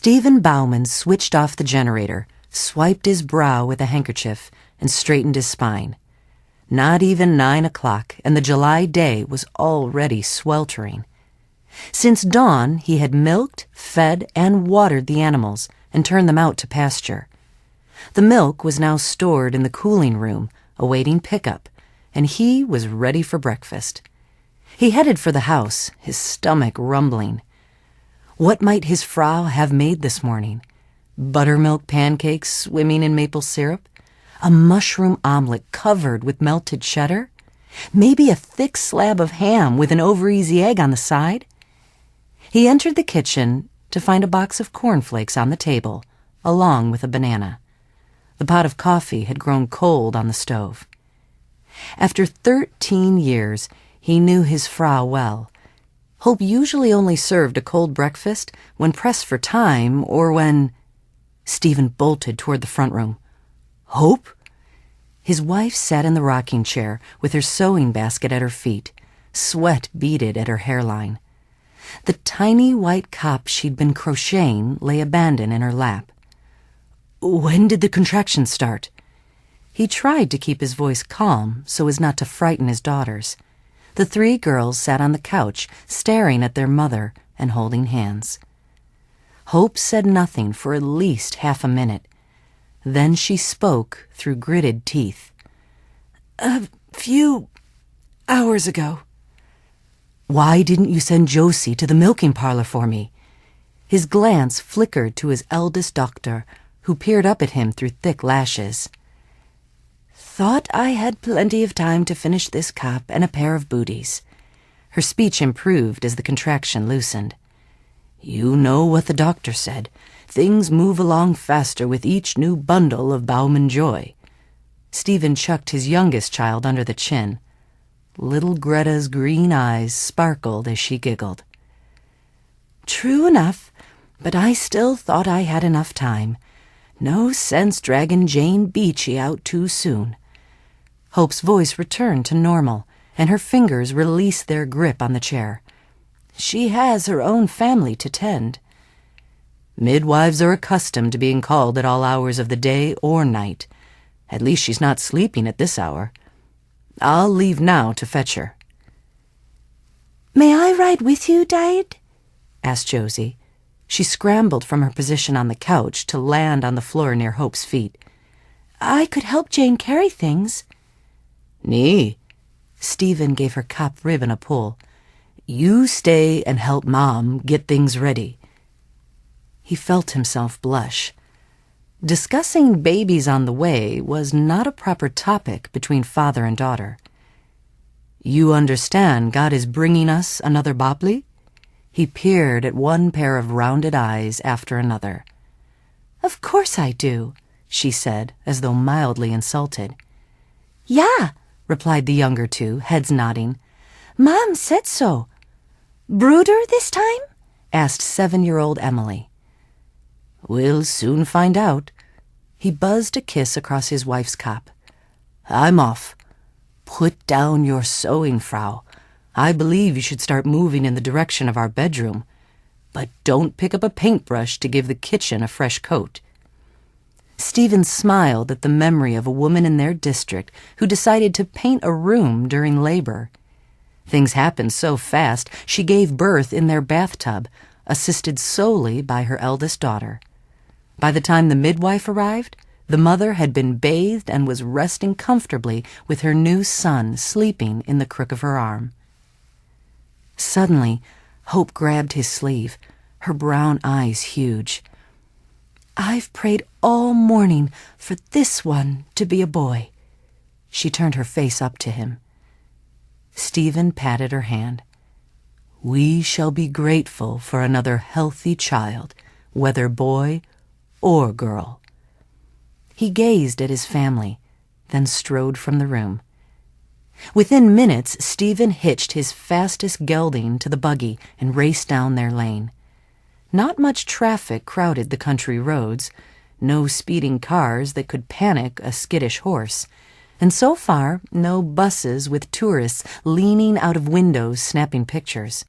Stephen Bauman switched off the generator, swiped his brow with a handkerchief, and straightened his spine. Not even 9 o'clock, and the July day was already sweltering. Since dawn, he had milked, fed, and watered the animals and turned them out to pasture. The milk was now stored in the cooling room, awaiting pickup, and he was ready for breakfast. He headed for the house, his stomach rumbling. What might his Frau have made this morning? Buttermilk pancakes swimming in maple syrup? A mushroom omelet covered with melted cheddar? Maybe a thick slab of ham with an over-easy egg on the side? He entered the kitchen to find a box of cornflakes on the table, along with a banana. The pot of coffee had grown cold on the stove. After 13 years, he knew his Frau well. Hope usually only served a cold breakfast when pressed for time or when... Stephen bolted toward the front room. Hope? His wife sat in the rocking chair with her sewing basket at her feet. Sweat beaded at her hairline. The tiny white cup she'd been crocheting lay abandoned in her lap. When did the contractions start? He tried to keep his voice calm so as not to frighten his daughters. The 3 girls sat on the couch, staring at their mother and holding hands. Hope said nothing for at least half a minute. Then she spoke through gritted teeth. A few hours ago. Why didn't you send Josie to the milking parlor for me? His glance flickered to his eldest doctor, who peered up at him through thick lashes. Thought I had plenty of time to finish this cup and a pair of booties. Her speech improved as the contraction loosened. You know what the doctor said. Things move along faster with each new bundle of Bauman joy. Stephen chucked his youngest child under the chin. Little Greta's green eyes sparkled as she giggled. True enough, but I still thought I had enough time. No sense dragging Jane Beachy out too soon. Hope's voice returned to normal, and her fingers released their grip on the chair. She has her own family to tend. Midwives are accustomed to being called at all hours of the day or night. At least she's not sleeping at this hour. I'll leave now to fetch her. May I ride with you, Dad? Asked Josie. She scrambled from her position on the couch to land on the floor near Hope's feet. I could help Jane carry things. Nee. Stephen gave her cop ribbon a pull. You stay and help Mom get things ready. He felt himself blush. Discussing babies on the way was not a proper topic between father and daughter. You understand God is bringing us another Bobley? He peered at one pair of rounded eyes after another. Of course I do, she said, as though mildly insulted. Yeah, replied the younger 2, heads nodding. Mom said so. Brooder this time? Asked 7-year-old Emily. We'll soon find out. He buzzed a kiss across his wife's cop. I'm off. Put down your sewing, Frau. I believe you should start moving in the direction of our bedroom. But don't pick up a paintbrush to give the kitchen a fresh coat. Stephen smiled at the memory of a woman in their district who decided to paint a room during labor. Things happened so fast she gave birth in their bathtub, assisted solely by her eldest daughter. By the time the midwife arrived, the mother had been bathed and was resting comfortably with her new son sleeping in the crook of her arm. Suddenly, Hope grabbed his sleeve, her brown eyes huge. I've prayed all morning for this one to be a boy. She turned her face up to him. Stephen patted her hand. We shall be grateful for another healthy child, whether boy or girl. He gazed at his family, then strode from the room. Within minutes, Stephen hitched his fastest gelding to the buggy and raced down their lane. Not much traffic crowded the country roads, no speeding cars that could panic a skittish horse, and so far no buses with tourists leaning out of windows snapping pictures.